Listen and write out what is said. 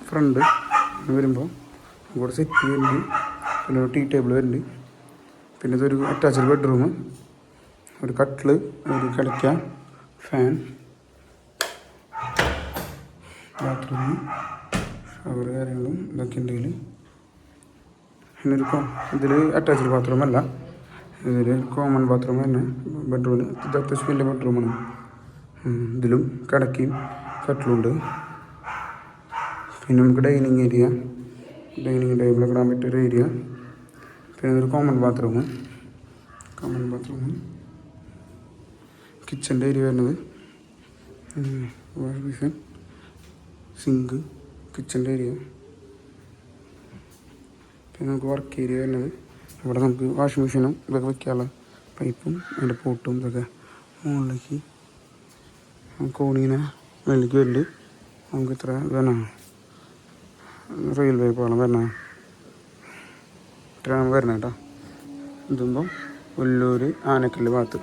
Front വരുമ്പോൾ ഇവിടെ set വരുന്നുണ്ട്. പിന്നെ ഒരു ടീ ടേബിൾ വരുന്നുണ്ട്. പിന്നെ ഇതൊരു അറ്റാച്ച്ഡ് ബെഡ്റൂം, ഒരു കട്ടില്, ഒരു കിടക്ക, ഫാൻ, ബാത്റൂം, ഷവർ കാര്യങ്ങളും ഇതൊക്കെ ഉണ്ടെങ്കിൽ. പിന്നെ ഒരു ഇതിൽ അറ്റാച്ച്ഡ് ബാത്റൂം അല്ല, ഇതിൽ കോമൺ ബാത്റൂം തന്നെ ബെഡ്റൂമിൽ. ഇത് അത്യാവശ്യം വലിയ ബെഡ്റൂമാണ്. ഇതിലും കിടക്കയും കട്ടിലുണ്ട്. പിന്നെ നമുക്ക് ഡൈനിങ് ഏരിയ, ഡൈനിങ് ടേബിളൊക്കെ ഇടാൻ പറ്റിയൊരു ഏരിയ. പിന്നെ ഒരു കോമൺ ബാത്റൂം, കിച്ചൻ്റെ ഏരിയ വരുന്നത്, വാഷ് ബേസിൻ, സിങ്ക്, കിച്ചൻ്റെ ഏരിയ. പിന്നെ നമുക്ക് വർക്ക് ഏരിയ വരുന്നത്, ഇവിടെ നമുക്ക് വാഷിംഗ് മെഷീനും ഇതൊക്കെ വയ്ക്കാനുള്ള പൈപ്പും അതിൻ്റെ പോട്ടും ഇതൊക്കെ മുകളിലേക്ക് കോണിങ്ങനെ മേലേക്ക് വരുന്നുണ്ട്. നമുക്ക് ഇത്ര വേണം, റെയിൽവേ പാളം വരണം, ഇത്രയാണ് വരുന്നത് കേട്ടോ. ഇതുമ്പോൾ ഒല്ലൂർ ആനക്കല്ല് ഭാഗത്ത്.